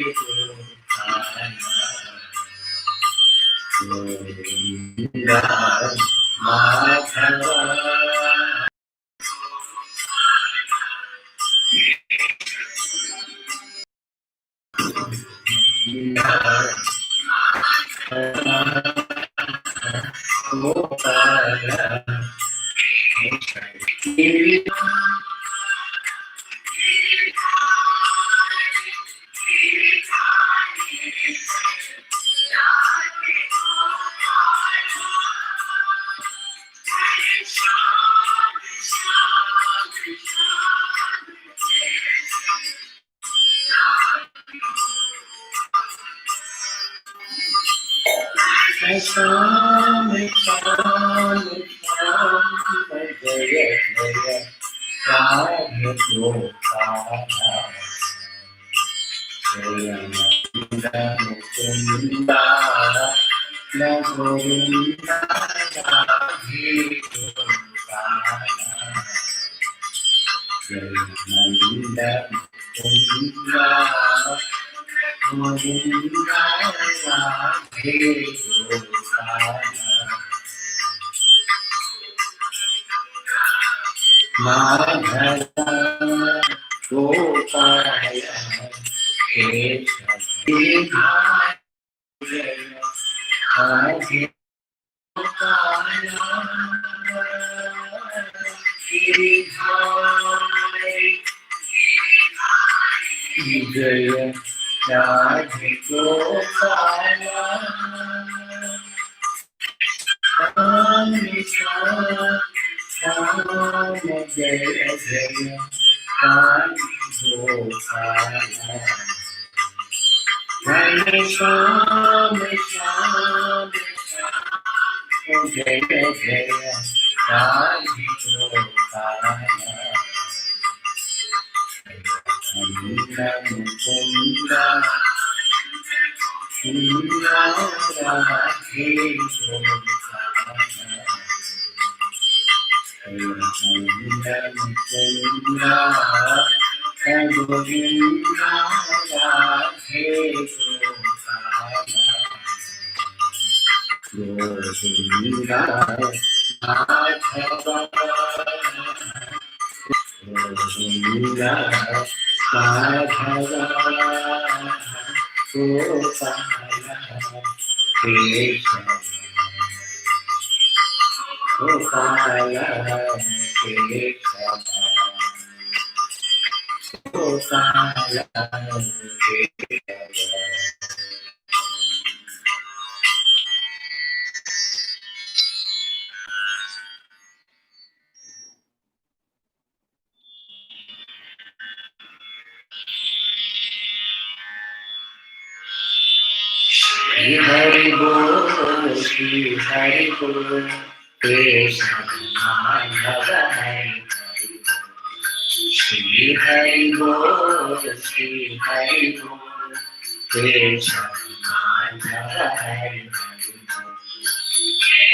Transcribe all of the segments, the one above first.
Govinda Madhava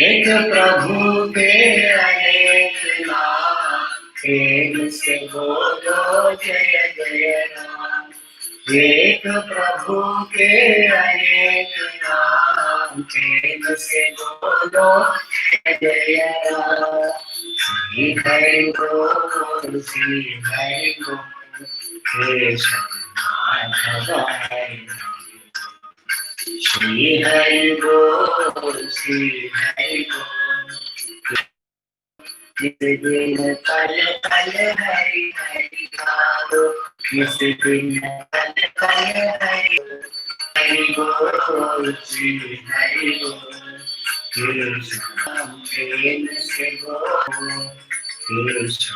एक प्रभु के अनेक नाम, प्रेम से बोलो जय जय राम। एक प्रभु के अनेक नाम, प्रेम से बोलो जय जय राम। श्री हरि बोल, श्री हरि बोल, कृष्ण माधव हरि बोल। श्री हरि बोल, श्री हरि बोल। किस दिन पल पल हरि हरि गाओ, किस दिन पल पल हरि हरि बोल, श्री हरि बोल। कृष्ण प्रेम से बोल, कृष्ण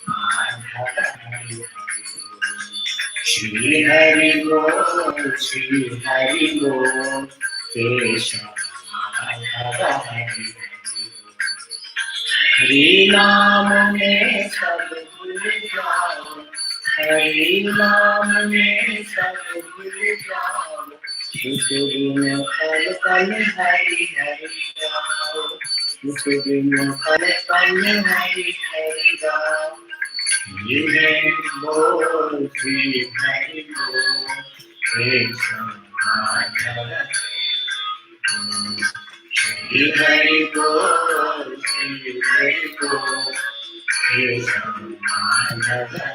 माधव हरि बोल। श्री हरि बोल, श्री हरि बोल, कृष्ण माधव हरि बोल। हरि नाम में सब भूल जाओ, हरि नाम में सब भूल जाओ। इस दिन पल पल हरि हरि गाओ, इस दिन पल पल हरि हरि गाओ। श्री हरि बोल, श्री हरि बोल, Krishna Madhava Shri Hari Bol Shri Hari Bol Krishna Madhava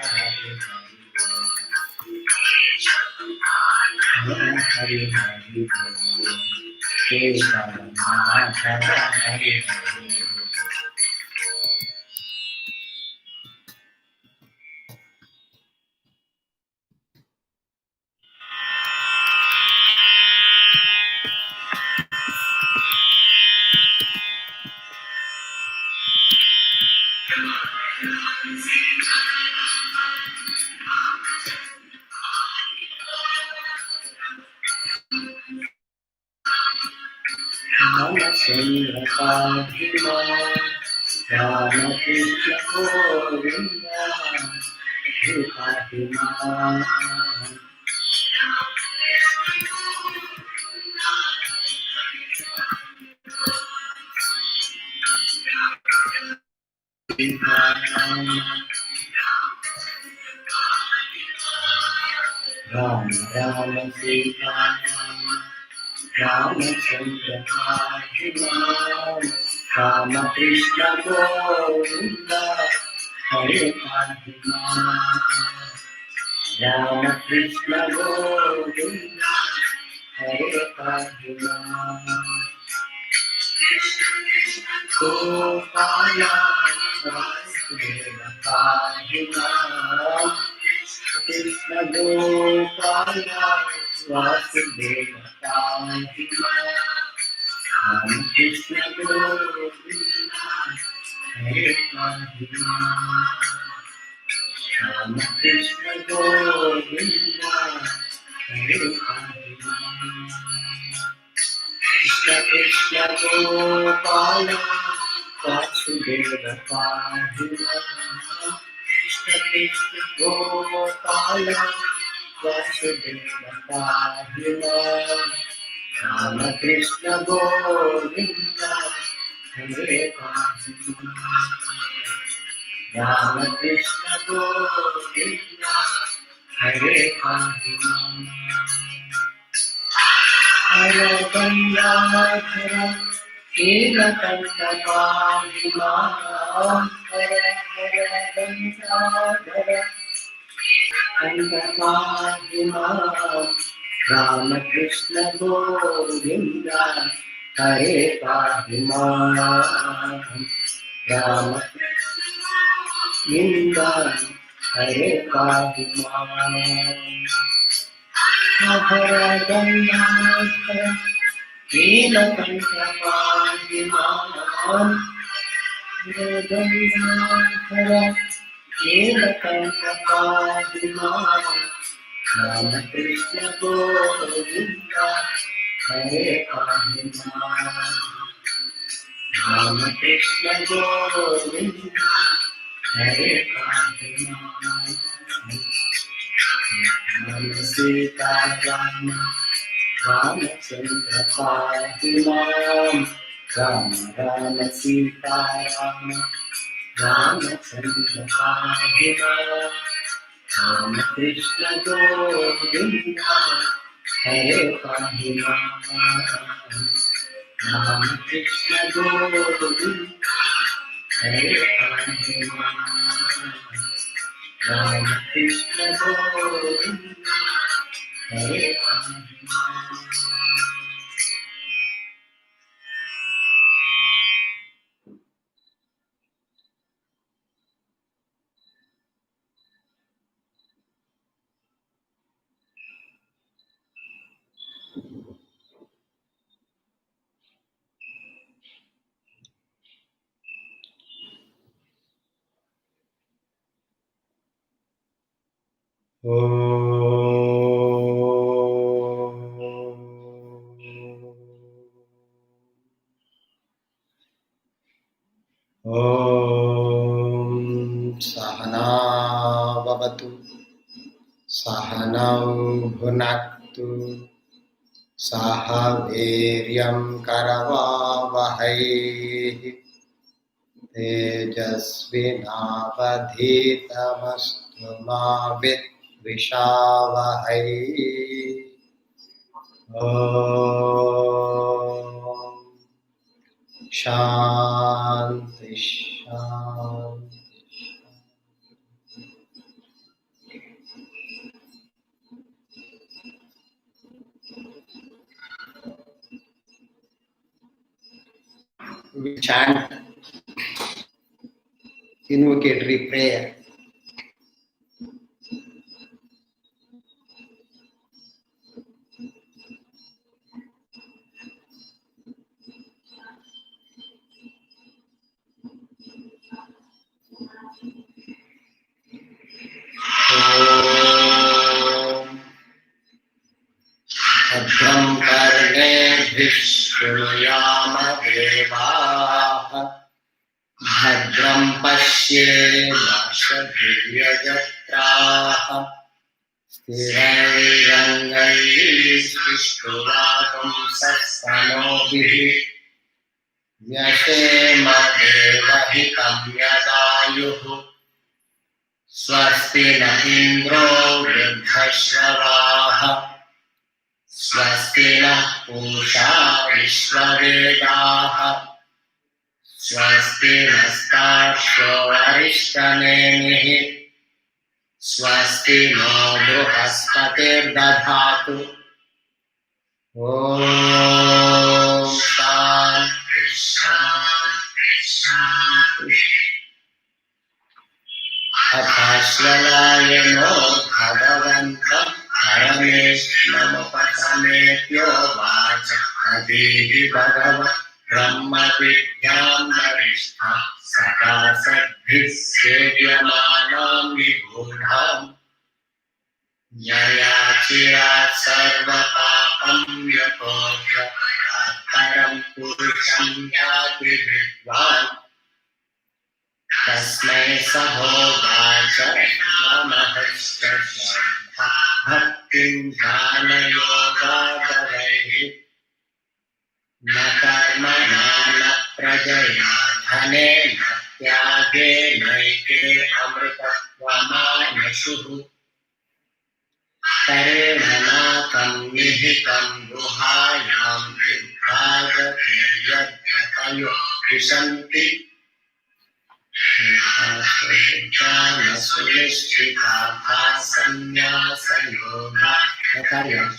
Hari Hari Hari Bol Krishna Madhava Hari Hari Ramachandra Padma Ramakrishna Govinda Padma Ram Ram Sita Ramachandra Padma Ramakrishna Govinda Hare Padma Ramakrishna Govinda Hare Padma Gopala Vasudeva Padma Krishna Gopala Vasudeva Padma Krishna Govinda Hare Padma Krishna Govinda Hare Padma Krishna Krishna Gopala Vasudeva Padma Krishna Krishna Gopala Vasudeva Padma Rama Krishna Govinda Hare Padma Rama Krishna Govinda Hare Padma Hare Gandhara Nilakanta Padma Hare Hare Gandhara Padma Rama Krishna Govinda Hare Padma Rama Govinda Hare Padma Hare Gandhara Nilakanta Padma Hare Gandhara Nilakanta Padma Rama Krishna Govinda Hare Padma Rama Krishna Govinda Hare Padma Rama Sita Rama Ramachandra Padma Rama Rama Sita Rama Ramachandra Padma Rama Krishna Govinda Hare Padma Rama Krishna Govinda Hare Padma Rama Krishna Govinda Hare Padma Sahana Bhavatu Sahanau Bhunaktu Saha Viryam Karavavahai Tejasvinavadhitamastu ma vidvishavahai Om Shanti Shanti. We chant invocatory prayer. भद्रं कर्णेभिः शृणुयाम देवाः भद्रं पश्येमाशभिर्यजत्राः स्थिरैरङ्गैस्तुष्टुवापुंसस्तनोभिः व्यशेम देवहितं यदायुः स्वस्ति न इन्द्रो वृद्धश्रवाः स्वस्ति नः पूषा विश्ववेदाः स्वस्ति नस्तार्क्ष्यो अरिष्टनेमिः स्वस्ति नो बृहस्पतिर्दधातु ॐ शान्ति शान्ति शान्ति अथाश्वलायनो भगवन्तं परमेश्वरमुपसमेत्योवाच अदीहि भगवत् ब्रह्मविद्यां वरिष्ठा सदा सद्भिः सेव्यमानां विगूढाम् यया चिरात् सर्वपापं व्यपोह्य परात्परं पुरुषं याति विद्वान् तस्मै सहोवाच नमःश्च श्रद्धा भक्तिं ध्यानयोगादवैः न कर्मणा न प्रजया धनेन त्यागेनैके अमृतत्वमानशुः करेण नाकं निहितं गुहायां विभ्राजते यद्यतयो विशन्ति सुनिश्चिताभासन्न्यासयोगा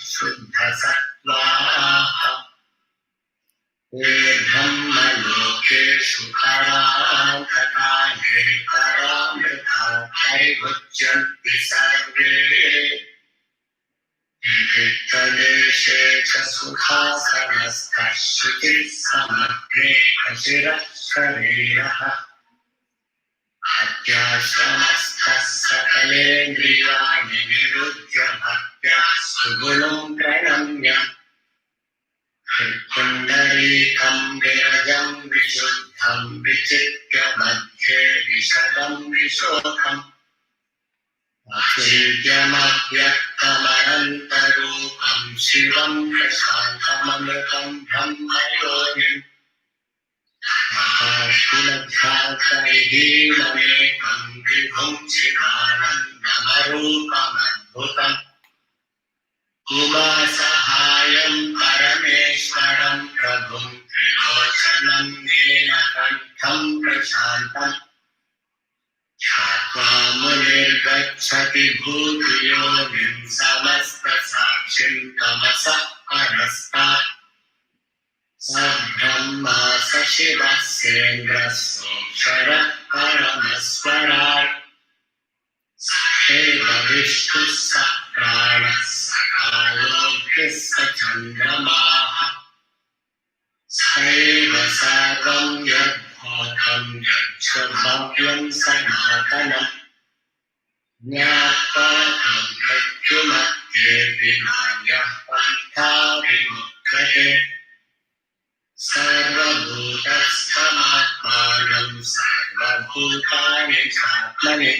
शुद्धसत्त्वाः ते ब्रह्मलोकेषु परान्तकाले परामृता परिमुच्यन्ति सर्वे वित्तदेशे च सुखासनस्थः शुचिः समग्रे शिरः शरीरः अत्याश्रमस्थः सकलेन्द्रियाणि निरुध्य भक्त्या सुगुणं प्रणम्य पुण्डरीकं विरजं विशुद्धं विचित्य मध्ये विशदं विशोकम् अचिन्त्यमव्यक्तमनन्तरूपं शिवं प्रशान्तममृतं ब्रह्मयोगिम् आकाशुलभ्याकैहीनमेकं विभुं शिवानन्दमरूपमद्भुतम् उमासहायं परमेश्वरं प्रभुं त्रिलोचनं नीलकण्ठं प्रशान्तम् ध्यात्वा मुनिर्गच्छति भूतियोनिं समस्तसाक्षिं तमसः परस्तात् स ब्रह्मा स शिवः सेन्द्रः सोऽक्षरः परमस्वराट् एव विष्णुः स प्राणः स कालोऽग्निः स चन्द्रमाः सैव सर्वं यद्भूतं यच्च भव्यं सनातनम् ज्ञात्वा मृत्युमत्येति नान्यः पन्था विमुच्यते सर्वभूतस्थमात्मानं सर्वभूतानि चात्मनि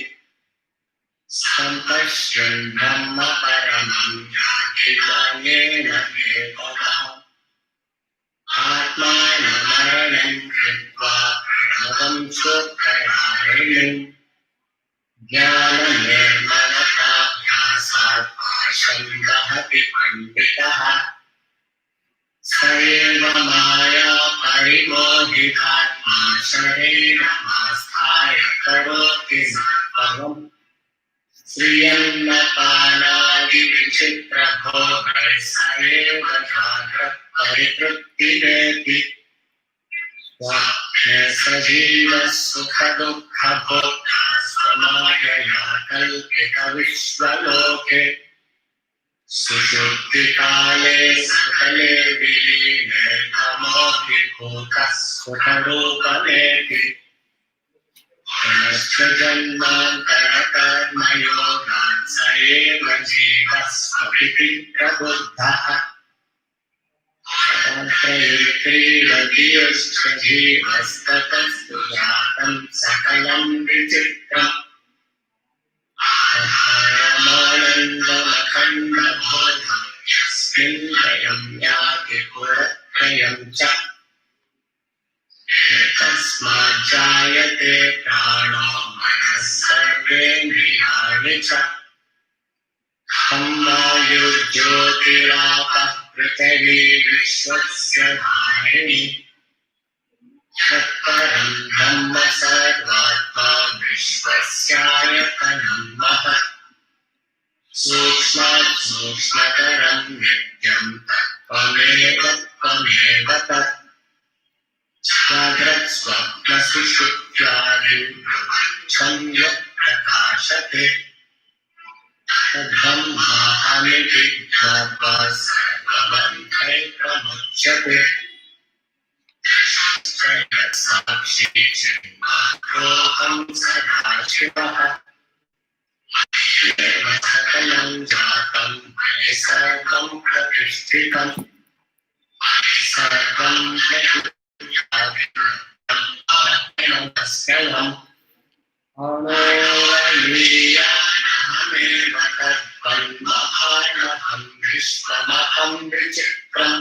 सम्पश्यन् ब्रह्म परमं याति भेदः आत्मानमरणं कृत्वा प्रणवं चोत्तरायणम् ज्ञाननिर्मलताभ्यासात् पाशं दहति पण्डितः Adhikatma Sharenamaskaya Karoti Parvam Sriyannapanaadi Vichitra Bhogai Saeva Jadra Paritrupti Swapne Sajiva Sukha Dukha Bhokha Swamayaya Kalpita Vishwaloke Sushupti Kale Sukale Viline Kamodhibhuta Sukharupameti Anasya Janmantarakaarmayogan Saeva Jivasvapiti Prabuddhaha Tantrayukrivadiyascha Jivastatastu Jatam Sakalam Vichitram Paramanandamakhanda Bodham Yasmindayam Yati Puratrayam Cha Tasmad Jayate Prano Manas Sarvendriyani Cha Hammayujyotirapa Prithvi Vishwasya Dharini Shakkaram Dhamma Sarvatma Vishwasyayatanam Maha Sukshmat Sukshmataram Nityam Tattvameva Tvameva Tat Jagrat Swapna Sushuptyadi Chanya Prakashate Tadbrahmahami Jnatva Sarvabandhai Pramuchyate Sakshi Chinmakroham Sadashivaha Deva Sakalam Jatam Maya Sarvam Pratishthikam Sarvam Pratyabhinatam Asyalam Anavaliyanameva Tadvam Mahanaham Vishwamaham Vichitram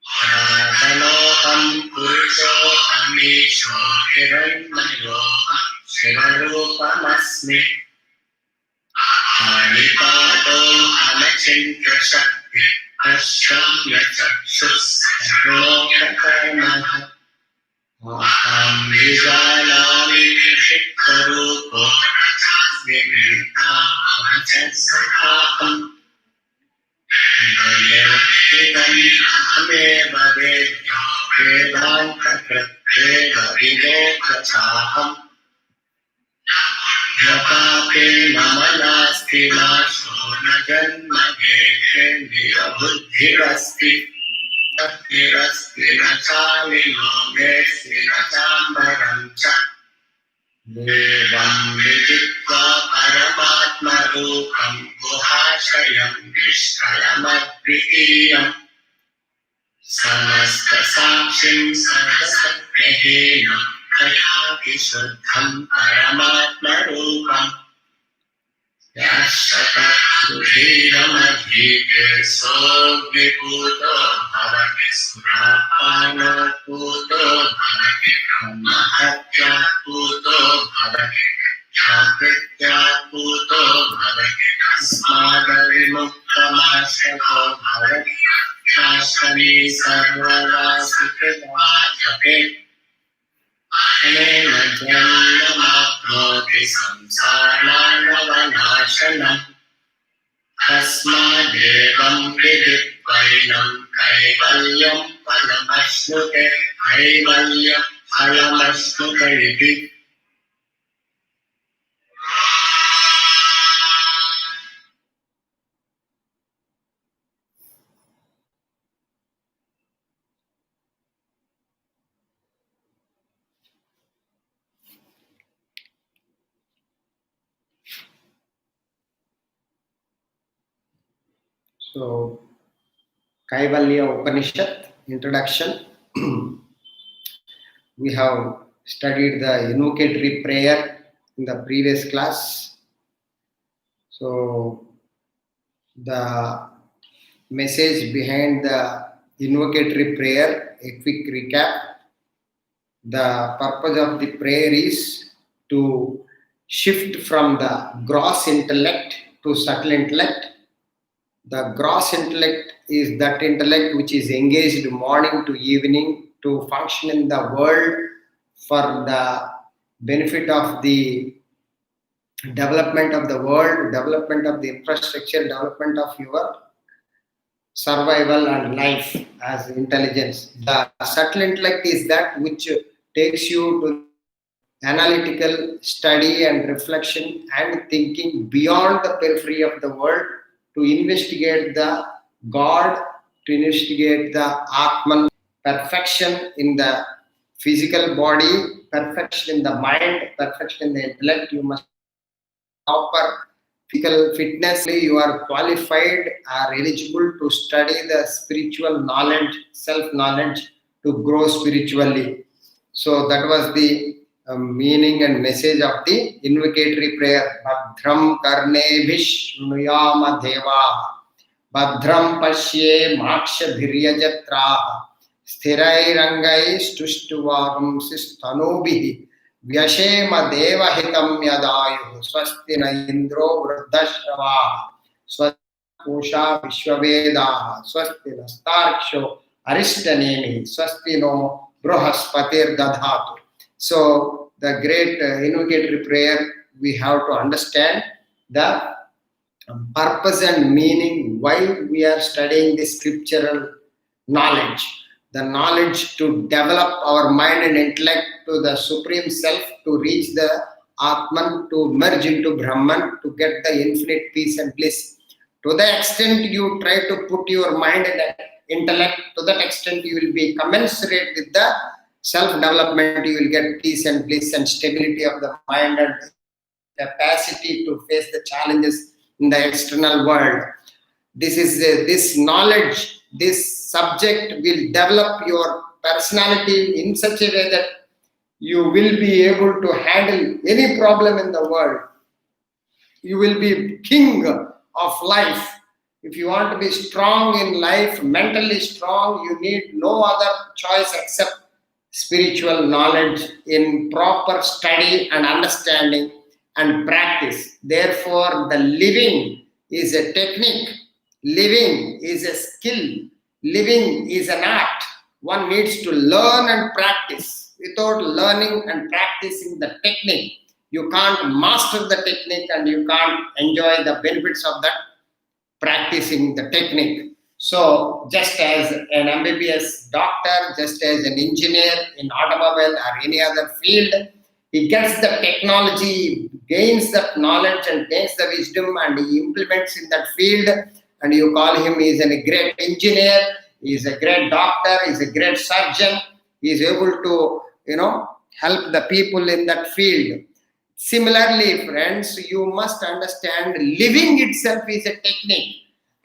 Atanoham Purushohamesho Hiranmayoham Shivarupamasmi Haripato Hamachindra Shakti Ashamya Chakshus Lokakarmaha Aham Vijalami Shikharupo Vimita Ahachasaham Vedameva Vedya Vedanta Pratyeva Vidokachaham Yapape Namanasti Masho Najanma Geshendriya Buddhirasti Tirasti Nachali Logesti Nachambaram Cha Devam Viditva Paramatma Rupam Guhashayam Vishkayamadvitiyam Samasta Sakshim Sarvasatyahenam Kayati Shuddham Paramatma Rupam Yashata Sudhiramadhite Sogviputo Bhavati Surapana Puto Bhavati Mahatya Puto Bhavati Chakritya Puto Bhavati Asmada Vimuktamashako Bhavati Shastani Sarvada Sukritvajake Anena Jnanamaproti Samsaranavanashanam Tasmadevam Viditvainam Kaivalyam Phalamashnuke Kaivalyam Phalamashnuke iti. So, Kaivalya Upanishad introduction. We have studied the Invocatory Prayer in the previous class. So, the message behind the Invocatory Prayer, a quick recap. The purpose of the prayer is to shift from the gross intellect to subtle intellect. The gross intellect is that intellect which is engaged morning to evening to function in the world for the benefit of the development of the world, development of the infrastructure, development of your survival and life as intelligence. The subtle intellect is that which takes you to analytical study and reflection and thinking beyond the periphery of the world to investigate the God, to investigate the Atman, perfection in the physical body, perfection in the mind, perfection in the intellect. You must proper physical fitness. You are qualified, are eligible to study the spiritual knowledge, self-knowledge, to grow spiritually. So that was the meaning and message of the invocatory prayer. Bhadram karnebhi shrunuyama deva Bhadram pashye maksha dhiryajatraha sthirairangai stuštuvagam sistanobihi vyashema devahitam yadayu swasti na indro vruddhashavaha swasti kosha vishwavedaha swasti na starksho arishtanemi swasti no bruhaspatir dadhatu. So the great invocatory prayer, we have to understand the purpose and meaning why we are studying the scriptural knowledge. The knowledge to develop our mind and intellect to the Supreme Self, to reach the Atman, to merge into Brahman, to get the infinite peace and bliss. To the extent you try to put your mind and intellect, to that extent you will be commensurate with the self-development. You will get peace and bliss and stability of the mind and capacity to face the challenges in the external world. This knowledge, this subject will develop your personality in such a way that you will be able to handle any problem in the world. You will be king of life. If you want to be strong in life, mentally strong, you need no other choice except spiritual knowledge in proper study and understanding and practice. Therefore, the living is a technique, living is a skill, living is an art. One needs to learn and practice. Without learning and practicing the technique, you can't master the technique and you can't enjoy the benefits of that practicing the technique. So, just as an MBBS doctor, just as an engineer in automobile or any other field, he gets the technology, gains that knowledge and gains the wisdom and he implements in that field, and you call him, he is a great engineer, he is a great doctor, he is a great surgeon, he is able to, help the people in that field. Similarly, friends, you must understand living itself is a technique.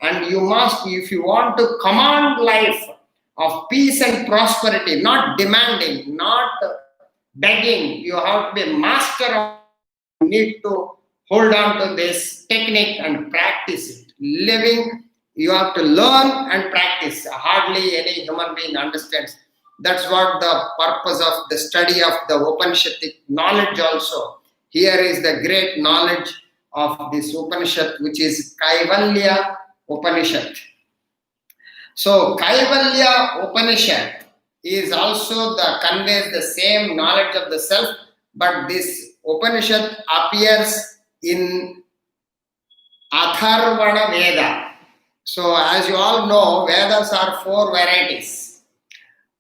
And you must, if you want to command life of peace and prosperity, not demanding, not begging, you have to be a master of, you need to hold on to this technique and practice it. Living, you have to learn and practice. Hardly any human being understands. That's what the purpose of the study of the Upanishadic knowledge also. Here is the great knowledge of this Upanishad, which is Kaivalya Upanishad. So Kaivalya Upanishad is also conveys the same knowledge of the self, but this Upanishad appears in Atharvana Veda. So as you all know, Vedas are 4 varieties,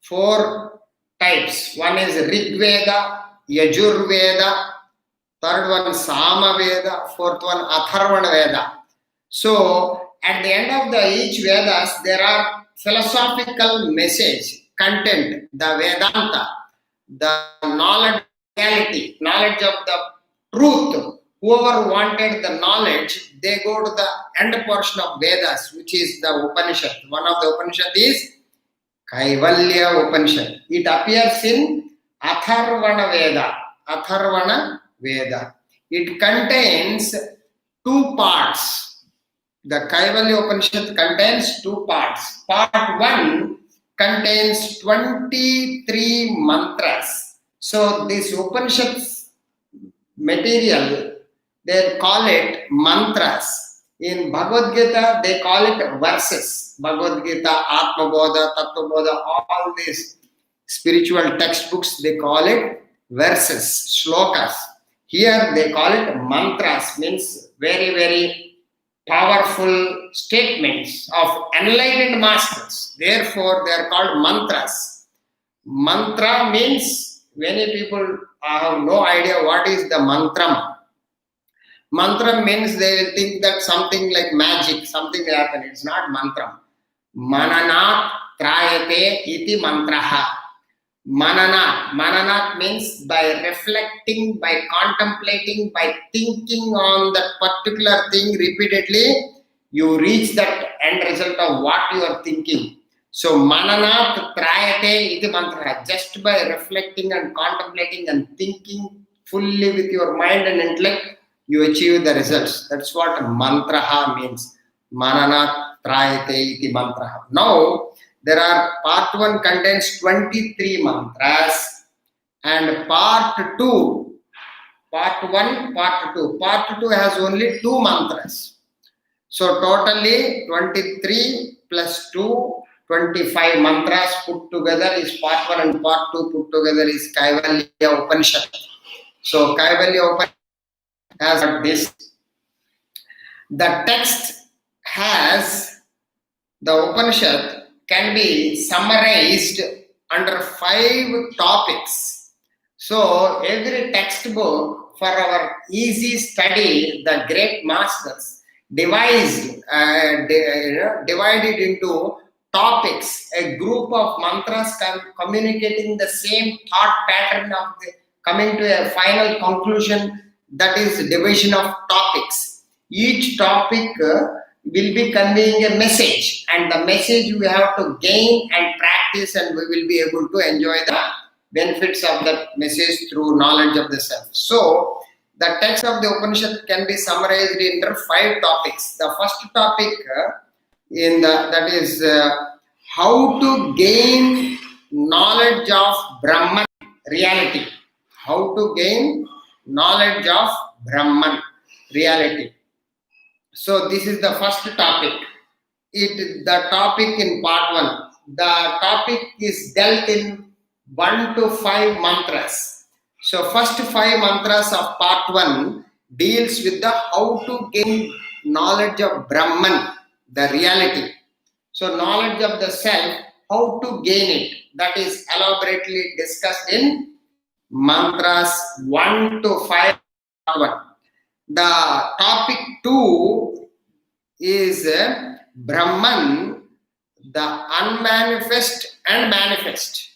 4 types. One is Rig Veda, Yajur Veda, third one Sama Veda, fourth one Atharvana Veda. So at the end of each Vedas, there are philosophical message, content, the Vedanta, the knowledge, reality, knowledge of the truth. Whoever wanted the knowledge, they go to the end portion of Vedas, which is the Upanishad. One of the Upanishad is Kaivalya Upanishad. It appears in Atharvana Veda. Atharvana Veda. It contains 2 parts. The Kaivalya Upanishad contains 2 parts. Part 1 contains 23 mantras. So this Upanishad's material, they call it mantras. In Bhagavad Gita, they call it verses. Bhagavad Gita, Atma Bodha, Tattva Bodha, all these spiritual textbooks, they call it verses, shlokas. Here they call it mantras, means very, very powerful statements of enlightened masters. Therefore, they are called mantras. Mantra means, many people have no idea what is the mantram. Mantra means they will think that something like magic, something will happen. It's not mantram. Mananat trayate iti mantraha. Mananat means by reflecting, by contemplating, by thinking on that particular thing repeatedly, you reach that end result of what you are thinking. So mananat trayate iti mantraha. Just by reflecting and contemplating and thinking fully with your mind and intellect, you achieve the results. That's what mantraha means. Mananat trayate iti mantraha. Now, there are part 1 contains 23 mantras and part 2, part 1, part 2. Part 2 has only 2 mantras. So totally 23 plus 2, 25 mantras put together is part 1 and part 2 put together is Kaivalya Upanishad. So Kaivalya Upanishad has this. The text has, the Upanishad can be summarized under 5 topics. So every textbook, for our easy study, the great masters divided into topics, a group of mantras communicating the same thought pattern of coming to a final conclusion, that is division of topics. Each topic will be conveying a message, and the message we have to gain and practice, and we will be able to enjoy the benefits of that message through knowledge of the self. So the text of the Upanishad can be summarized into 5 topics. The first topic that is how to gain knowledge of Brahman reality. How to gain knowledge of Brahman reality. So this is the first topic. The topic in part 1. The topic is dealt in 1 to 5 mantras. So first 5 mantras of part 1 deals with the how to gain knowledge of Brahman, the reality. So knowledge of the self, how to gain it, that is elaborately discussed in mantras 1 to 5 part 1. The topic 2 is Brahman, the unmanifest and manifest.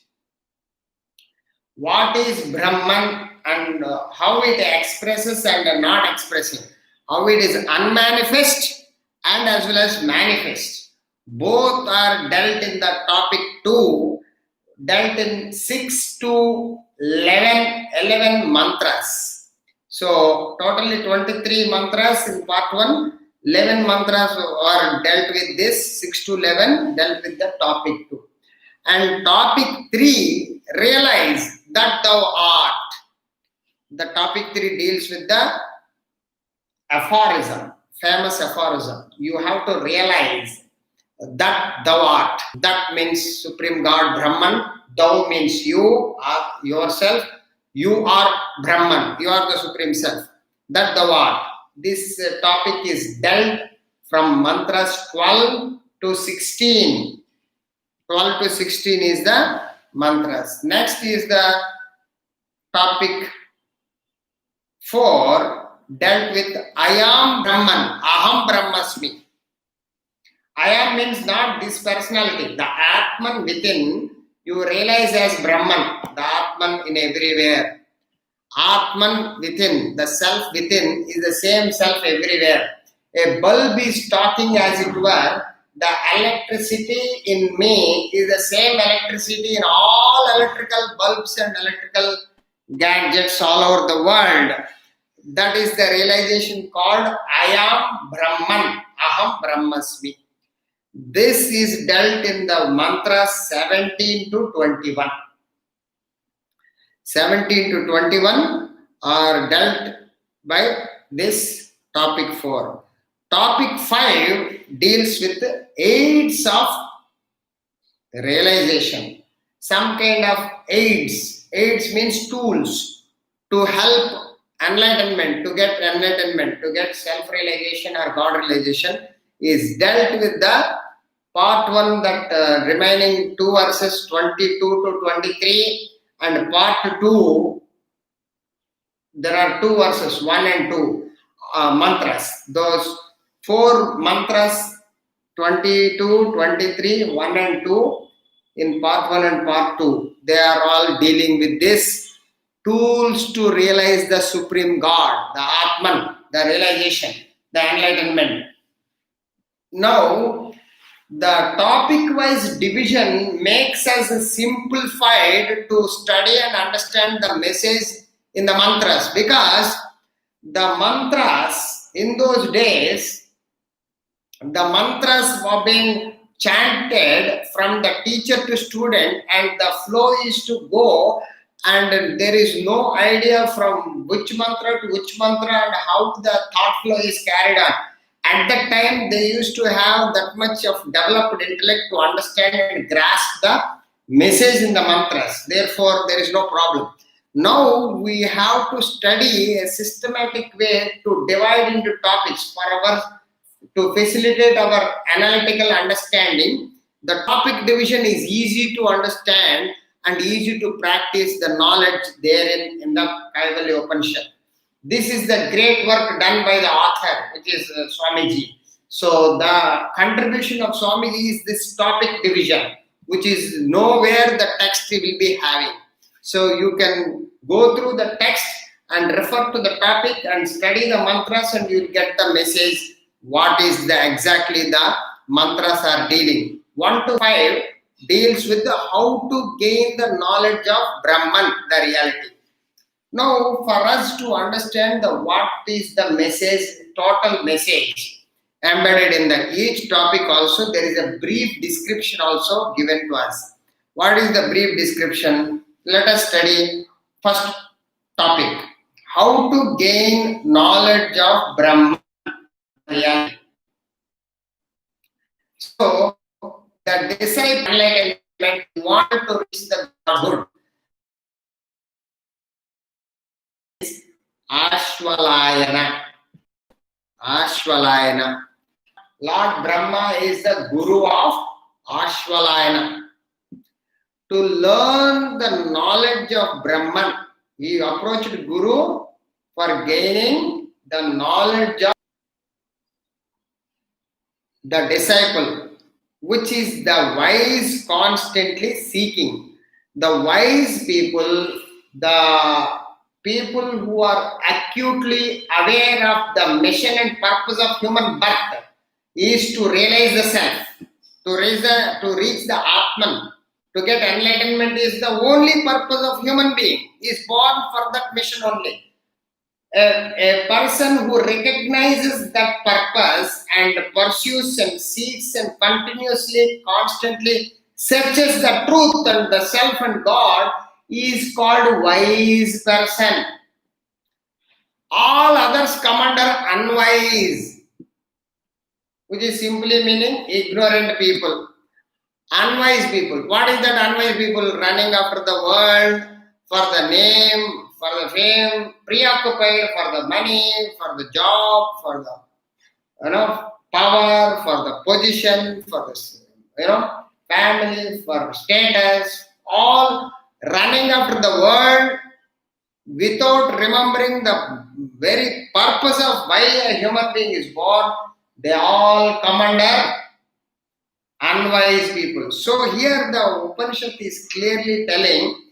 What is Brahman and how it expresses and not expressing. How it is unmanifest and as well as manifest. Both are dealt in the topic 2, dealt in 6 to 11 mantras. So totally 23 mantras in part 1, 11 mantras are dealt with this, 6 to 11 dealt with the topic 2. And topic 3, realize that thou art. The topic 3 deals with the aphorism, famous aphorism. You have to realize that thou art. That means Supreme God Brahman. Thou means you are yourself. You are Brahman. You are the Supreme Self. That thou art. This topic is dealt from mantras 12 to 16. 12 to 16 is the mantras. Next is the topic 4, dealt with I am Brahman. Aham Brahmasmi. I am means not this personality. The Atman within, you realize as Brahman. The Atman in everywhere. Atman within, the self within is the same self everywhere. A bulb is talking as it were. The electricity in me is the same electricity in all electrical bulbs and electrical gadgets all over the world. That is the realization called I am Brahman. Aham Brahmasmi. This is dealt in the mantras 17 to 21. 17 to 21 are dealt by this topic 4. Topic 5 deals with aids of realization. some kind of aids. Aids means tools to help enlightenment, to get enlightenment, to get self-realization or God-realization is dealt with the part 1, that remaining 2 verses 22 to 23, and part 2, there are 2 verses, 1 and 2 mantras. Those 4 mantras, 22, 23, 1 and 2, in part 1 and part 2, they are all dealing with this tools to realize the Supreme God, the Atman, the realization, the enlightenment. Now, the topic-wise division makes us simplified to study and understand the message in the mantras, because the mantras in those days, the mantras were being chanted from the teacher to student, and the flow is to go, and there is no idea from which mantra to which mantra and how the thought flow is carried on. At that time, they used to have that much of developed intellect to understand and grasp the message in the mantras. Therefore, there is no problem. Now we have to study a systematic way to divide into topics to facilitate our analytical understanding. The topic division is easy to understand and easy to practice the knowledge therein in the Kaivalya Upanishad. This is the great work done by the author, which is Swamiji. So the contribution of Swamiji is this topic division, which is nowhere the text will be having. So you can go through the text and refer to the topic and study the mantras, and you will get the message what is exactly the mantras are dealing. 1 to 5 deals with how to gain the knowledge of Brahman, the reality. Now, for us to understand what is the message, total message embedded in each topic, also there is a brief description also given to us. What is the brief description? Let us study first topic. How to gain knowledge of Brahman reality. So, the disciple enlightenment want to reach the Godhood. Ashvalayana. Ashvalayana. Lord Brahma is the Guru of Ashvalayana. To learn the knowledge of Brahman, he approached Guru for gaining the knowledge of the disciple, which is the wise constantly seeking. The wise people, the people who are acutely aware of the mission and purpose of human birth, is to realize the self, to reach the Atman, to get enlightenment is the only purpose of human being. He is born for that mission only. A person who recognizes that purpose and pursues and seeks and continuously, constantly searches the truth and the self and God is called wise person. All others come under unwise, which is simply meaning ignorant people. Unwise people. What is that unwise people? Running after the world, for the name, for the fame, preoccupied for the money, for the job, for the power, for the position, for the family, for status, all running after the world without remembering the very purpose of why a human being is born. They all come under unwise people. So here the Upanishad is clearly telling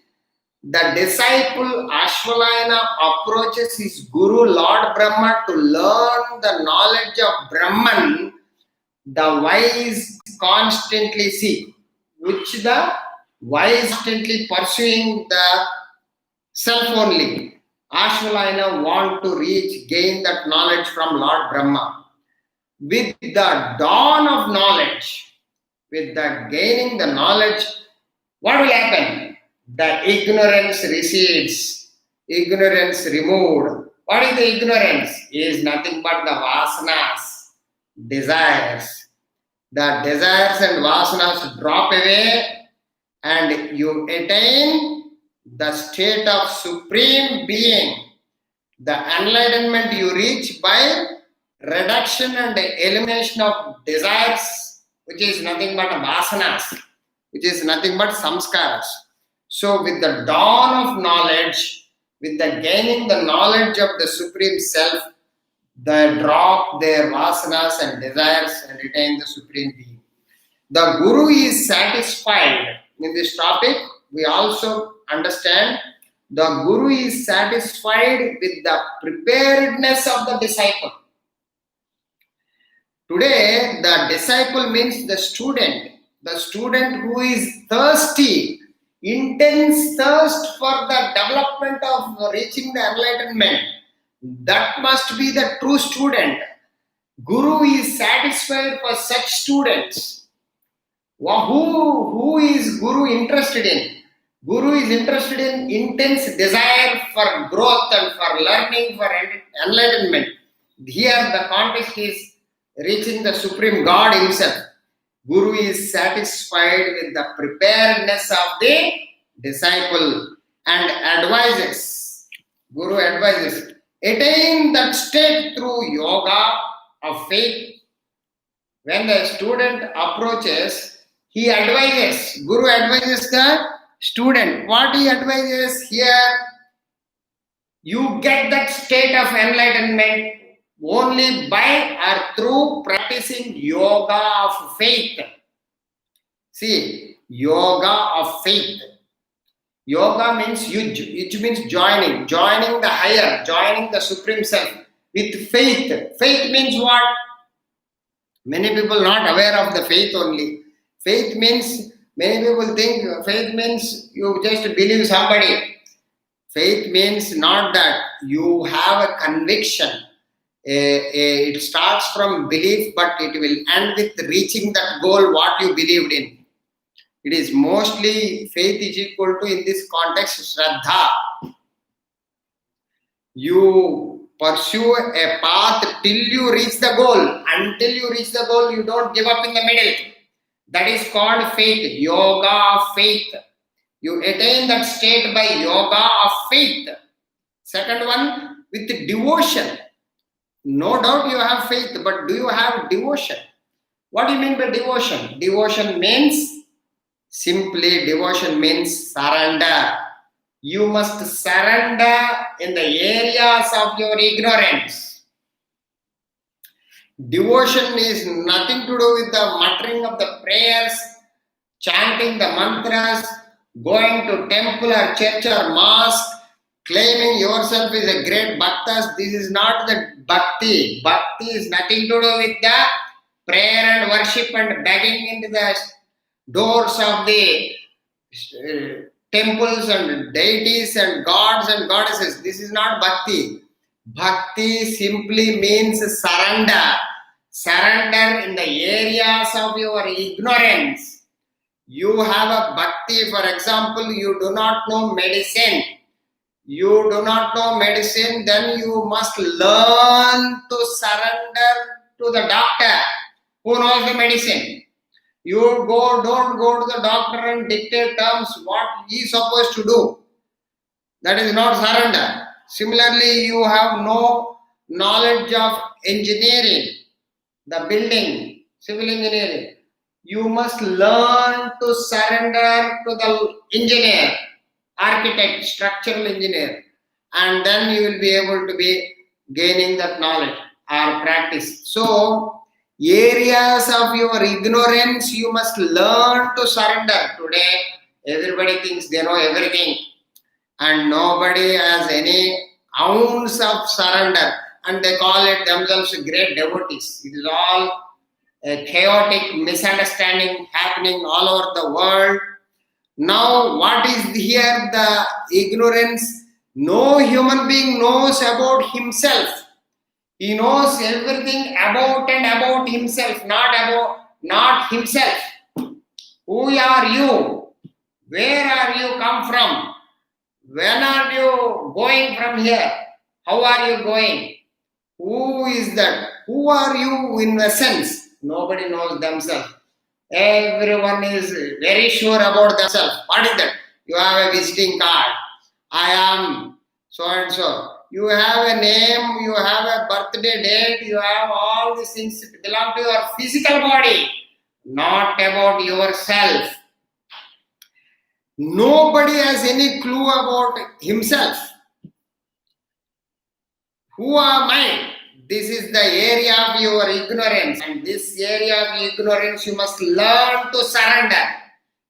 the disciple Ashvalayana approaches his Guru Lord Brahma to learn the knowledge of Brahman. The wise constantly seek, which the wise constantly pursuing the self only. Ashvalayana want to gain that knowledge from Lord Brahma. With the dawn of knowledge, with the gaining the knowledge, what will happen? The ignorance recedes, ignorance removed. What is the ignorance? Is nothing but the vasanas, desires. The desires and vasanas drop away, and you attain the state of supreme being. The enlightenment you reach by reduction and elimination of desires, which is nothing but vasanas, which is nothing but samskaras. So with the dawn of knowledge, with the gaining the knowledge of the Supreme Self, they drop their vasanas and desires and attain the Supreme Being. The Guru is satisfied. In this topic, we also understand the Guru is satisfied with the preparedness of the disciple. Today, the disciple means the student who is thirsty, intense thirst for the development of reaching the enlightenment. That must be the true student. Guru is satisfied for such students. Who is Guru interested in? Guru is interested in intense desire for growth and for learning, for enlightenment. Here the context is reaching the Supreme God Himself. Guru is satisfied with the preparedness of the disciple and advises. Guru advises, attain that state through yoga of faith. When the student approaches, he advises. Guru advises the student. What he advises here, you get that state of enlightenment only by or through practicing yoga of faith. See, yoga of faith. Yoga means yuj. Yuj means joining the higher, joining the Supreme Self with faith. Faith means what? Many people not aware of the faith only. Faith means, many people think faith means you just believe somebody. Faith means not that. You have a conviction. It starts from belief, but it will end with reaching that goal, what you believed in. It is mostly, faith is equal to, in this context, Shraddha. You pursue a path till you reach the goal. Until you reach the goal, you don't give up in the middle. That is called faith, yoga of faith. You attain that state by yoga of faith. Second one, with devotion. No doubt you have faith, but do you have devotion? What do you mean by devotion? Devotion means surrender. You must surrender in the areas of your ignorance. Devotion is nothing to do with the muttering of the prayers, chanting the mantras, going to temple or church or mosque, claiming yourself is a great bhaktas. This is not the bhakti. Bhakti is nothing to do with the prayer and worship and begging into the doors of the temples and deities and gods and goddesses. This is not bhakti. Bhakti simply means surrender. Surrender in the areas of your ignorance. You have a bhakti, for example, you do not know medicine. You do not know medicine, then you must learn to surrender to the doctor who knows the medicine. You don't go to the doctor and dictate terms what he is supposed to do. That is not surrender. Similarly, you have no knowledge of engineering, the building, civil engineering. You must learn to surrender to the engineer, architect, structural engineer, and then you will be able to be gaining that knowledge or practice. So, areas of your ignorance you must learn to surrender. Today, everybody thinks they know everything, and nobody has any ounce of surrender, and they call it themselves great devotees. It is all a chaotic misunderstanding happening all over the world. Now, what is here the ignorance? No human being knows about himself. He knows everything about and about himself, not himself. Who are you? Where are you come from? When are you going from here? How are you going? Who is that? Who are you in essence? Nobody knows themselves. Everyone is very sure about themselves. What is that? You have a visiting card. I am so and so. You have a name, you have a birthday date, you have all these things belong to your physical body, not about yourself. Nobody has any clue about himself. Who am I? This is the area of your ignorance, and this area of ignorance you must learn to surrender.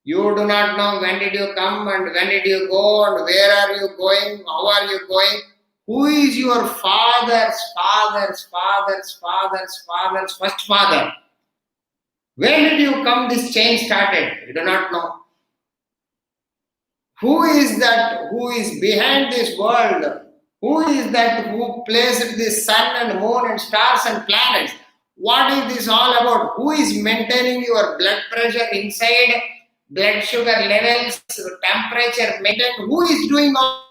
You do not know when did you come and when did you go and where are you going, how are you going. Who is your father's first father? When did you come this change started? You do not know. Who is that who is behind this world? Who is that who placed the sun and moon and stars and planets? What is this all about? Who is maintaining your blood pressure inside, blood sugar levels, temperature maintained? Who is doing all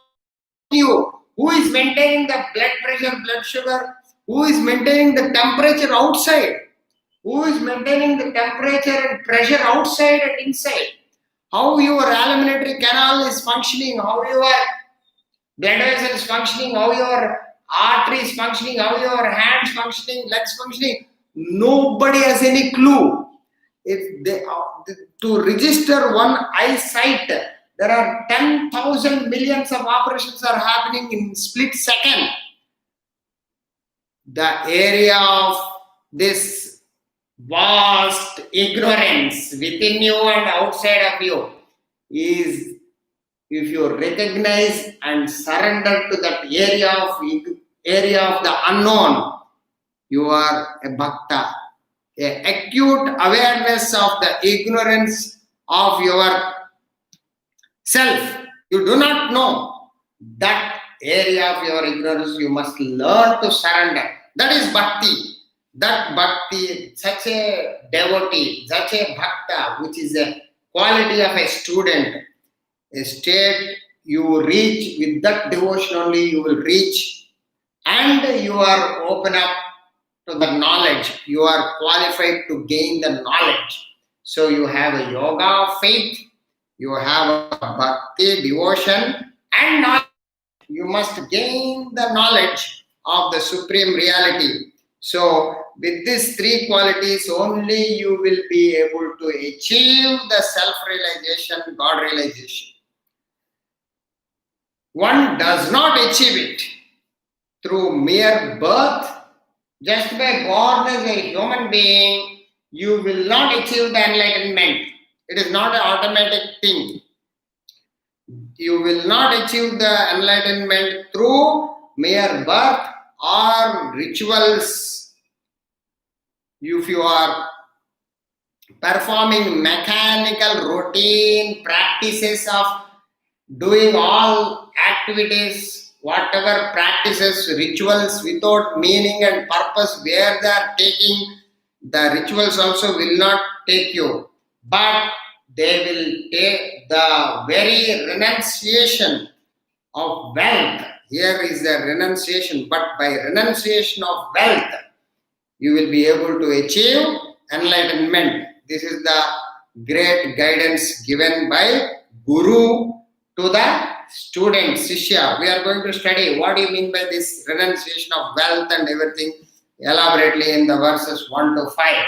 you? Who is maintaining the blood pressure, blood sugar? Who is maintaining the temperature outside? Who is maintaining the temperature and pressure outside and inside? How your alimentary canal is functioning, how your blood vessels functioning, how your arteries functioning, how your hands functioning, legs functioning. Nobody has any clue. If they to register one eyesight, there are 10,000 millions of operations are happening in split second. The area of this vast ignorance within you and outside of you is, if you recognize and surrender to that area of the unknown, you are a bhakta. A acute awareness of the ignorance of your self. You do not know that area of your ignorance. You must learn to surrender. That is bhakti. That bhakti, such a devotee, such a bhakta, which is a quality of a student, a state you reach with that devotion only you will reach, and you are open up to the knowledge. You are qualified to gain the knowledge. So you have a yoga of faith, you have a bhakti, devotion, and knowledge. You must gain the knowledge of the supreme reality. So with these three qualities only you will be able to achieve the self-realization, God realization. One does not achieve it through mere birth. Just by born as a human being, you will not achieve the enlightenment. It is not an automatic thing. You will not achieve the enlightenment through mere birth or rituals. If you are performing mechanical routine practices of doing all activities, whatever practices, rituals without meaning and purpose, where they are taking, the rituals also will not take you, but they will take the very renunciation of wealth. Here is the renunciation, but by renunciation of wealth, you will be able to achieve enlightenment. This is the great guidance given by Guru to the student, Shishya. We are going to study what do you mean by this renunciation of wealth and everything elaborately in the verses 1 to 5.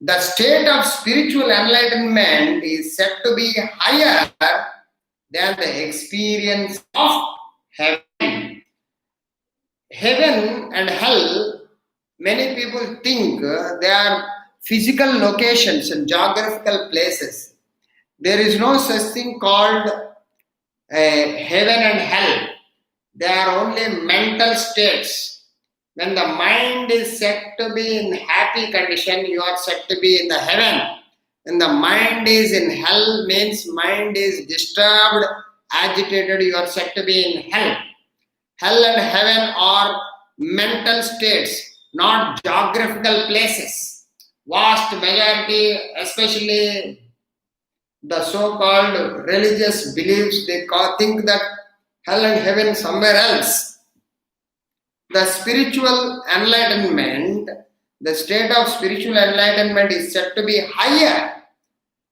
The state of spiritual enlightenment is said to be higher than the experience of heaven. Heaven and hell, many people think they are physical locations and geographical places. There is no such thing called heaven and hell. They are only mental states. When the mind is set to be in happy condition, you are set to be in the heaven. When the mind is in hell, means mind is disturbed, agitated, you are set to be in hell. Hell and heaven are mental states, not geographical places. Vast majority, especially the so-called religious beliefs, they think that hell and heaven somewhere else. The spiritual enlightenment, the state of spiritual enlightenment is said to be higher.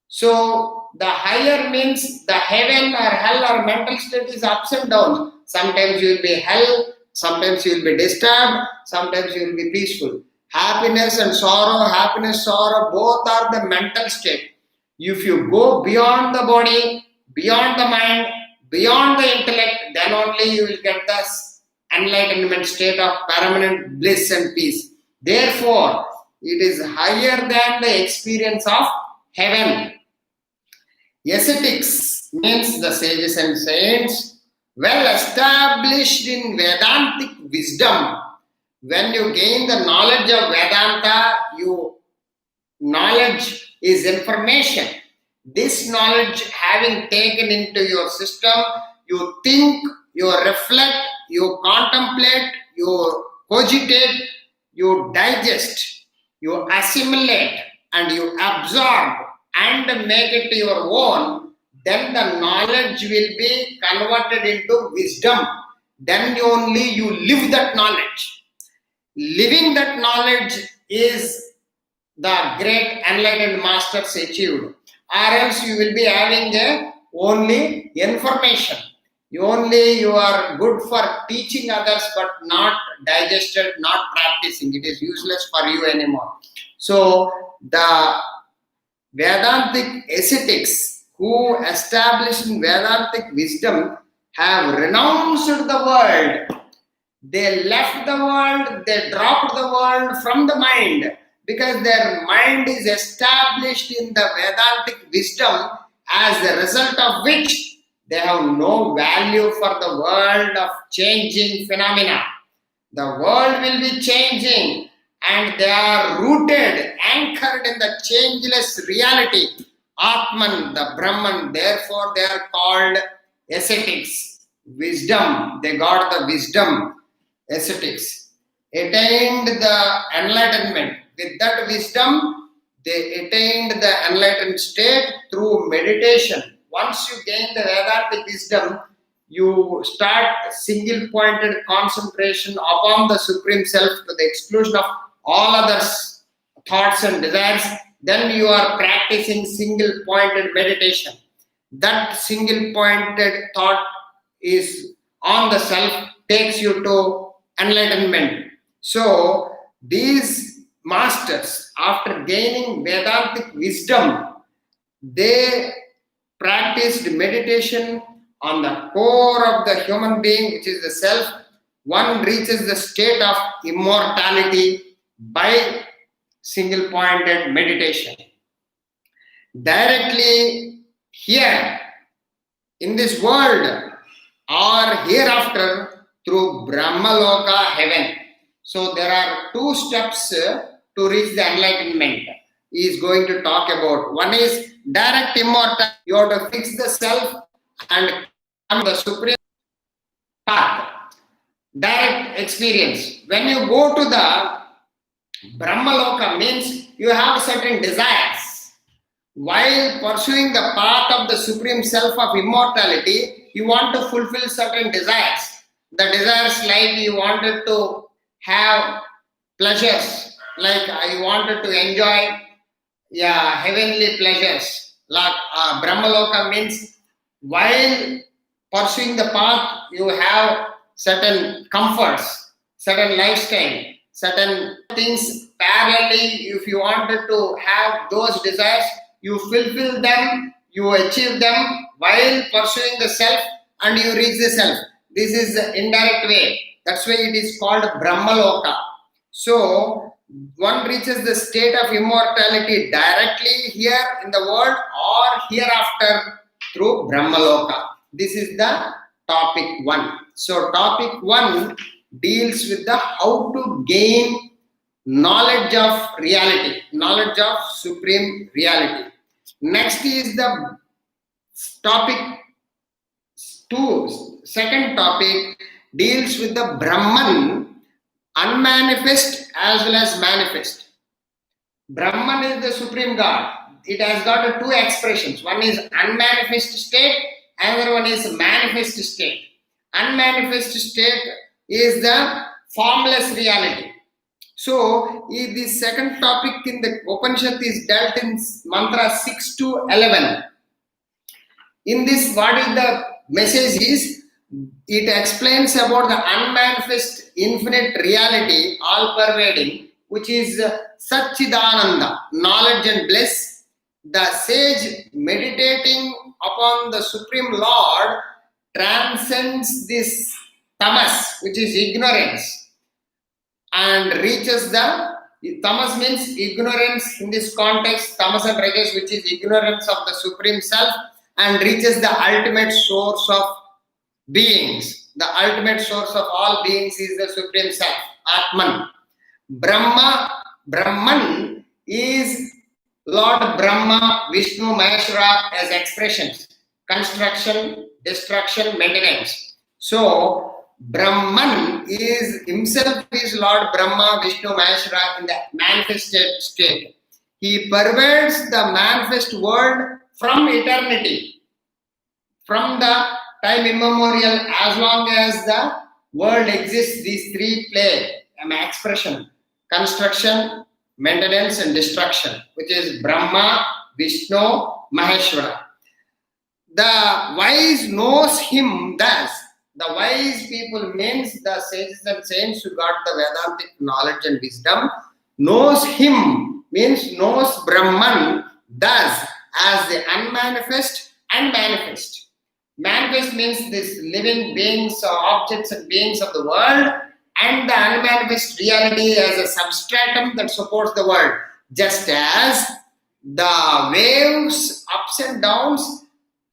So the higher means the heaven or hell or mental state is ups and downs. Sometimes you will be hell, sometimes you will be disturbed, sometimes you will be peaceful. Happiness and sorrow, both are the mental state. If you go beyond the body, beyond the mind, beyond the intellect, then only you will get the enlightenment state of permanent bliss and peace. Therefore, it is higher than the experience of heaven. Ascetics means the sages and saints, well established in Vedantic wisdom. When you gain the knowledge of Vedanta, knowledge is information. This knowledge having taken into your system, you think, you reflect, you contemplate, you cogitate, you digest, you assimilate, and you absorb and make it your own, then the knowledge will be converted into wisdom. Then only you live that knowledge. Living that knowledge is the great enlightened masters achieved. Or else you will be having only information. You are good for teaching others but not digested, not practicing. It is useless for you anymore. So the Vedantic ascetics who established in Vedantic wisdom have renounced the world. They left the world, they dropped the world from the mind because their mind is established in the Vedantic wisdom, as the result of which they have no value for the world of changing phenomena. The world will be changing and they are rooted, anchored in the changeless reality, Atman, the Brahman. Therefore, they are called ascetics. Wisdom, they got the wisdom. Ascetics attained the enlightenment. With that wisdom, they attained the enlightened state through meditation. Once you gain the Vedantic wisdom, you start single-pointed concentration upon the Supreme Self to the exclusion of all others' thoughts and desires. Then you are practicing single-pointed meditation. That single-pointed thought is on the Self, takes you to enlightenment. So these masters, after gaining Vedantic wisdom, they practiced meditation on the core of the human being, which is the self. One reaches the state of immortality by single-pointed meditation. Directly here in this world or hereafter through Brahmaloka, heaven. So there are two steps to reach the enlightenment. He is going to talk about. One is direct immortality. You have to fix the self and come to the supreme path. Direct experience. When you go to the Brahmaloka, means you have certain desires. While pursuing the path of the supreme self of immortality, you want to fulfill certain desires. The desires like you wanted to have pleasures, like I wanted to enjoy heavenly pleasures. Like Brahmaloka means while pursuing the path, you have certain comforts, certain lifestyle, certain things parallelly. If you wanted to have those desires, you fulfill them, you achieve them while pursuing the self, and you reach the self. This is the indirect way. That's why it is called Brahmaloka. So one reaches the state of immortality directly here in the world or hereafter through Brahmaloka. This is the topic 1. So topic 1 deals with the how to gain knowledge of reality, knowledge of supreme reality. Next is the topic 2. Second topic deals with the Brahman, unmanifest as well as manifest. Brahman is the supreme God. It has got two expressions. One is unmanifest state, another one is manifest state. Unmanifest state is the formless reality. So, the second topic in the Upanishad is dealt in mantra 6 to 11. In this, what is the message is, it explains about the unmanifest infinite reality, all pervading, which is Satchidananda, knowledge and bliss. The sage meditating upon the Supreme Lord transcends this tamas, which is ignorance, and reaches the tamas means ignorance in this context, tamas and rajas, which is ignorance of the Supreme Self, and reaches the ultimate source of beings. The ultimate source of all beings is the Supreme Self, Atman. Brahman is Lord Brahma, Vishnu, Maheshwara as expressions: construction, destruction, maintenance. So, Brahman is himself is Lord Brahma, Vishnu, Maheshwara in the manifested state. He pervades the manifest world from eternity, from the time immemorial. As long as the world exists, these three play an expression: construction, maintenance, and destruction, which is Brahma, Vishnu, Maheshwara. The wise knows him thus. The wise people means the sages and saints who got the Vedantic knowledge and wisdom, knows him means knows Brahman thus as the unmanifest and manifest. Manifest means this living beings or objects and beings of the world, and the unmanifest reality as a substratum that supports the world. Just as the waves, ups and downs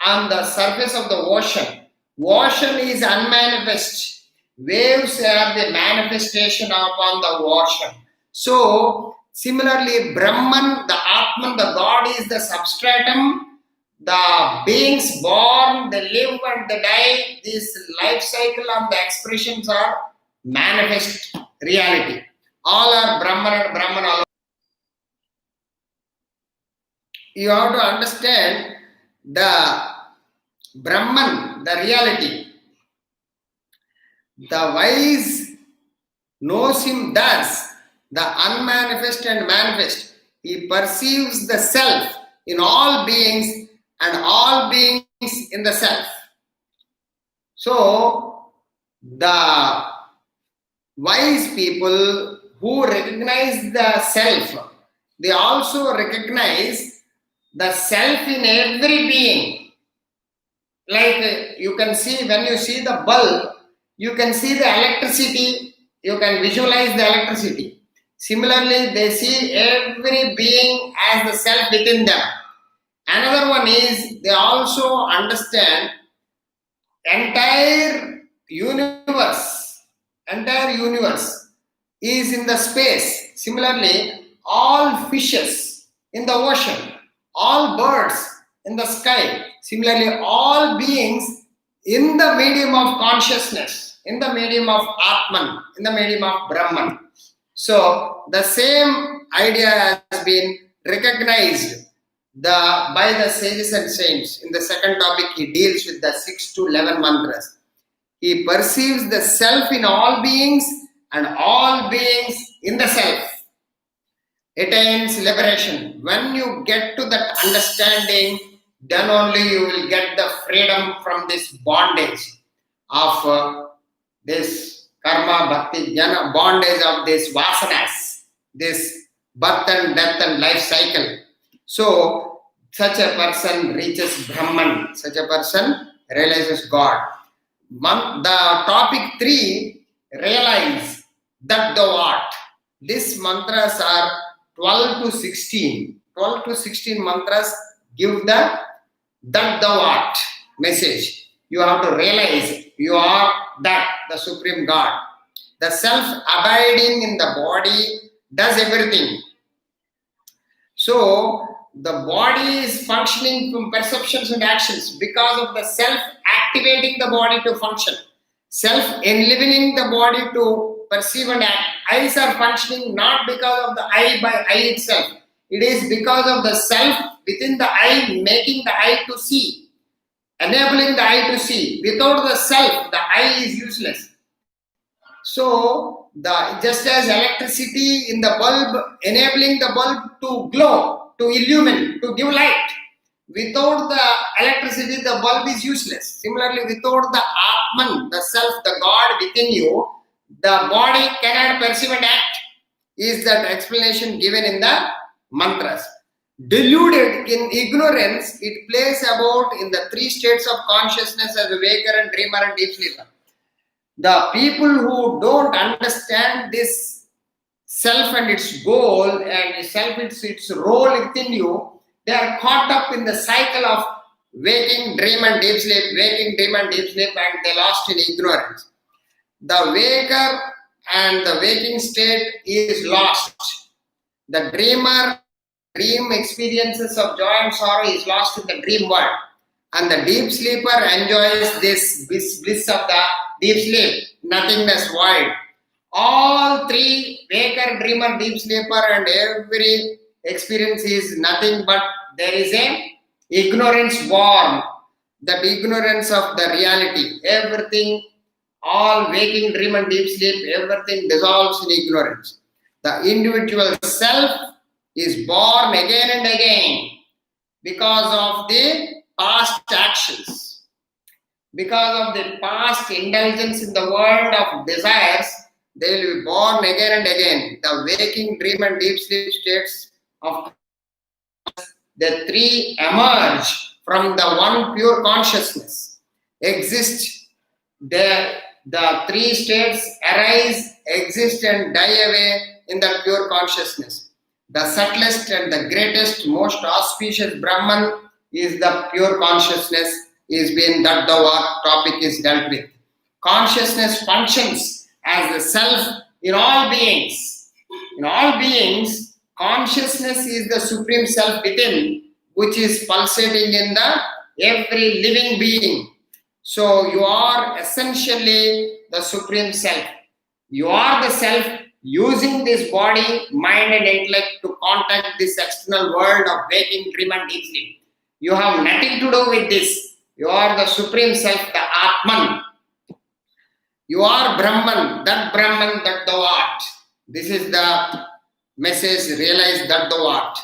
on the surface of the ocean. Ocean is unmanifest. Waves are the manifestation upon the ocean. So, similarly, Brahman, the Atman, the God is the substratum. The beings born, they live and they die. This life cycle and the expressions are manifest reality. All are Brahman and Brahman alone. You have to understand the Brahman, the reality. The wise knows him thus, the unmanifest and manifest. He perceives the self in all beings and all beings in the self. So, the wise people who recognize the self, they also recognize the self in every being. Like you can see, when you see the bulb, you can see the electricity, you can visualize the electricity. Similarly, they see every being as the self within them. Another one is they also understand entire universe is in the space. Similarly, all fishes in the ocean, all birds in the sky. Similarly, all beings in the medium of consciousness, in the medium of Atman, in the medium of Brahman. So, the same idea has been recognized by the sages and saints. In the second topic, he deals with the 6 to 11 mantras. He perceives the self in all beings and all beings in the self. Attains liberation. When you get to that understanding, then only you will get the freedom from this bondage of this karma, bhakti, jnana, bondage of this vasanas, this birth and death and life cycle. So, such a person reaches Brahman, such a person realizes God. The topic 3, realize that the what. These mantras are 12 to 16. 12 to 16 mantras give the that the what message. You have to realize you are that, the Supreme God. The self abiding in the body does everything. So, the body is functioning from perceptions and actions because of the self activating the body to function, self enlivening the body to perceive and act. Eyes are functioning not because of the eye by eye itself. It is because of the self within the eye making the eye to see, enabling the eye to see. Without the self, the eye is useless. So, Just as electricity in the bulb, enabling the bulb to glow, to illumine, to give light. Without the electricity, the bulb is useless. Similarly, without the Atman, the self, the God within you, the body cannot perceive and act. Is that explanation given in the mantras? Deluded in ignorance, it plays about in the three states of consciousness as a waker and dreamer and deep sleeper. The people who don't understand this self and its goal and self its role within you, they are caught up in the cycle of waking, dream and deep sleep, waking, dream and deep sleep, and they lost in ignorance. The waker and the waking state is lost. The dreamer, dream experiences of joy and sorrow is lost in the dream world. And the deep sleeper enjoys this bliss of the deep sleep, nothingness, void. All three, waker, dreamer, deep sleeper, and every experience is nothing but there is a ignorance born, that ignorance of the reality. Everything, all waking, dream, and deep sleep, everything dissolves in ignorance. The individual self is born again and again because of the past actions, because of the past indulgence in the world of desires. They will be born again and again. The waking, dream, and deep sleep states of the three emerge from the one pure consciousness. Exist there. The three states arise, exist, and die away in that pure consciousness. The subtlest and the greatest, most auspicious Brahman is the pure consciousness, is being that the topic is dealt with. Consciousness functions as the self in all beings. In all beings, consciousness is the supreme self within, which is pulsating in the every living being. So you are essentially the supreme self. You are the self using this body, mind, and intellect to contact this external world of waking, dream, and deep sleep. You have nothing to do with this. You are the supreme self, the Atman. You are Brahman, that thou art. This is the message, realize that thou art.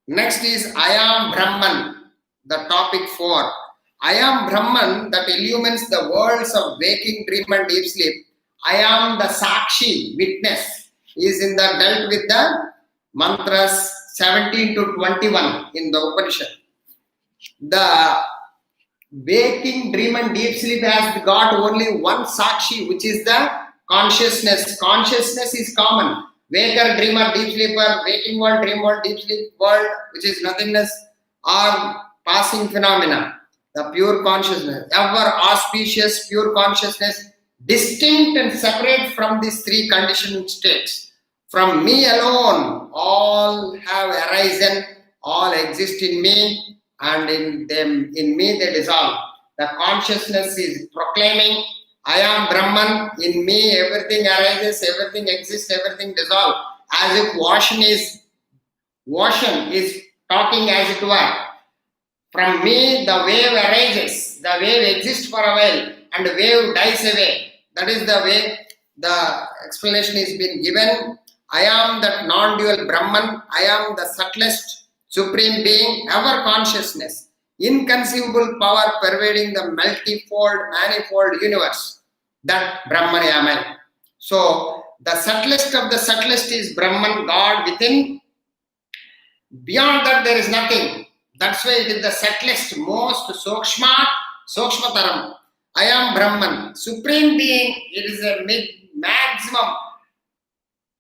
Next is I am Brahman, the topic 4. I am Brahman that illumines the worlds of waking, dream, and deep sleep. I am the Sakshi, witness, is in the dealt with the mantras 17 to 21 in the Upanishad. The waking, dream, and deep sleep has got only one Sakshi, which is the consciousness. Consciousness is common. Waker, dreamer, deep sleeper, waking world, dream world, deep sleep world, which is nothingness, are passing phenomena. The pure consciousness, ever auspicious pure consciousness, distinct and separate from these three conditioned states. From me alone, all have arisen, all exist in me, and in them, in me they dissolve. The consciousness is proclaiming, I am Brahman, in me everything arises, everything exists, everything dissolves. As if ocean is talking as it were. From me the wave arises, the wave exists for a while, and the wave dies away. That is the way the explanation is being given. I am that non-dual Brahman, I am the subtlest supreme being, ever consciousness, inconceivable power pervading the multifold, manifold universe. That Brahman am I. So the subtlest of the subtlest is Brahman, God within. Beyond that there is nothing. That's why it is the subtlest, most Sokshmataram. I am Brahman, supreme being. It is a maximum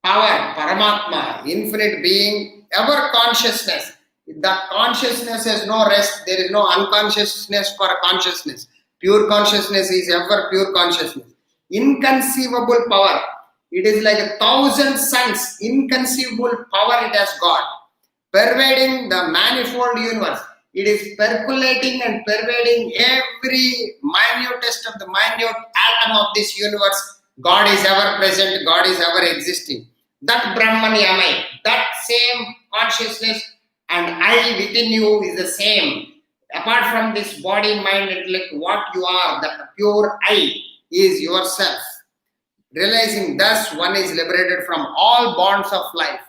power, Paramatma, infinite being, ever consciousness. That consciousness has no rest. There is no unconsciousness for consciousness. Pure consciousness is ever pure consciousness. Inconceivable power. It is like 1,000 suns. Inconceivable power it has got. Pervading the manifold universe. It is percolating and pervading every minutest of the minute atom of this universe. God is ever present. God is ever existing. That Brahman am I. That same consciousness and I within you is the same. Apart from this body, mind, intellect, what you are, that pure I is yourself. Realizing thus, one is liberated from all bonds of life.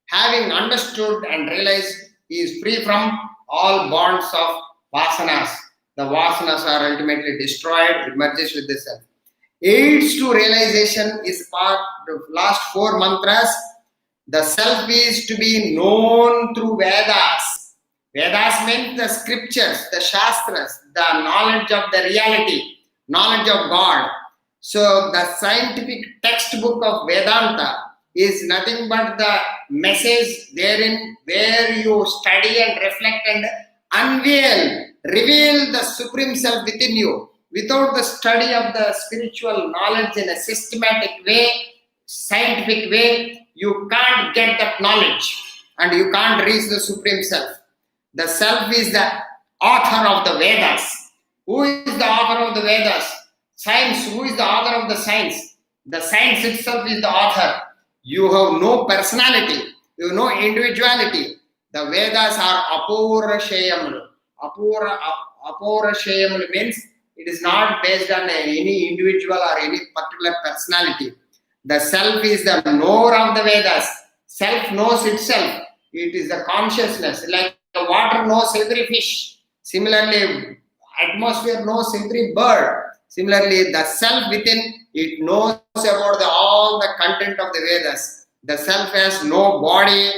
Having understood and realized, he is free from all bonds of vasanas. The vasanas are ultimately destroyed, it merges with the self. Aids to realization is part of last 4 mantras. The self is to be known through Vedas. Vedas means the scriptures, the Shastras, the knowledge of the reality, knowledge of God. So the scientific textbook of Vedanta is nothing but the message therein where you study and reflect and unveil, reveal the Supreme Self within you. Without the study of the spiritual knowledge in a systematic way, scientific way, you can't get that knowledge and you can't reach the Supreme Self. The Self is the author of the Vedas. Who is the author of the Vedas? Science. Who is the author of the science? The science itself is the author. You have no personality. You have no individuality. The Vedas are apurashayamuలు. Apurashayamuలు means it is not based on any individual or any particular personality. The self is the knower of the Vedas. Self knows itself. It is the consciousness. Like the water knows every fish. Similarly, atmosphere knows every bird. Similarly, the self within, it knows about all the content of the Vedas. The self has no body,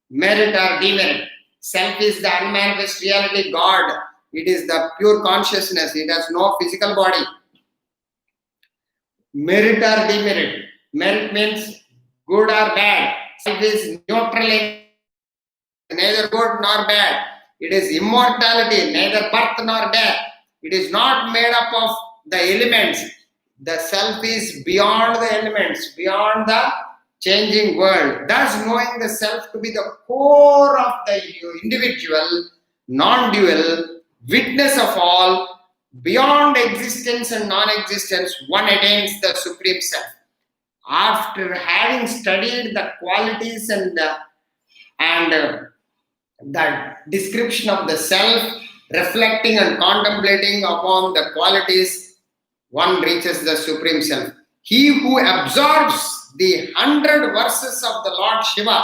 merit or demerit. Self is the unmanifest reality, God. It is the pure consciousness. It has no physical body. Merit or demerit. Merit means good or bad. Self is neutral, neither good nor bad. It is immortality, neither birth nor death. It is not made up of the elements. The self is beyond the elements, beyond the changing world. Thus, knowing the self to be the core of the individual, non-dual, witness of all, beyond existence and non-existence, one attains the Supreme Self. After having studied the qualities and the description of the self, reflecting and contemplating upon the qualities, one reaches the Supreme Self. He who absorbs the 100 verses of the Lord Shiva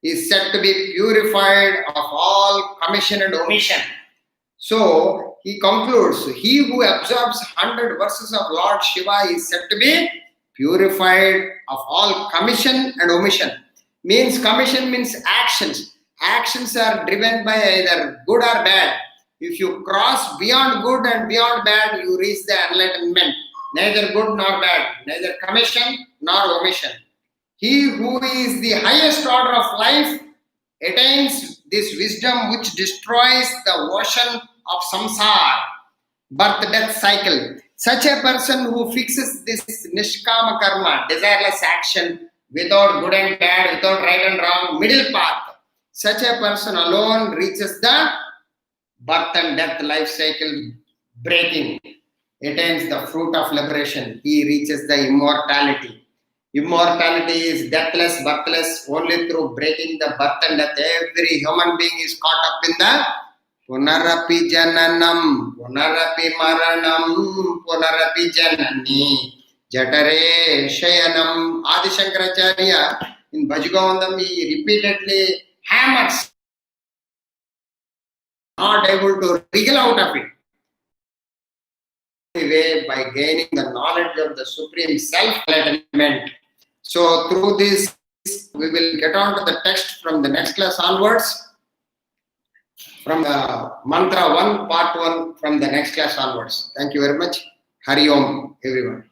is said to be purified of all commission and omission. So he concludes, he who absorbs 100 verses of Lord Shiva is said to be purified of all commission and omission. Means commission means actions. Actions are driven by either good or bad. If you cross beyond good and beyond bad, you reach the enlightenment. Neither good nor bad, neither commission nor omission. He who is the highest order of life attains this wisdom which destroys the ocean of samsara, birth-death cycle. Such a person who fixes this nishkama karma, desireless action, without good and bad, without right and wrong, middle path, such a person alone reaches the birth and death life cycle breaking, attains the fruit of liberation. He reaches the immortality. Immortality is deathless, birthless, only through breaking the birth and death. Every human being is caught up in the Punarapi Jananam, Punarapi Maranam, Punarapi Janani, Jatare Shayanam. Adi Shankaracharya in Bhajagavandam, he repeatedly hammers, not able to wriggle out of it. Way by gaining the knowledge of the Supreme Self-enlightenment. So through this, we will get on to the text from the next class onwards. From mantra 1, part 1, from the next class onwards. Thank you very much. Hari Om, everyone.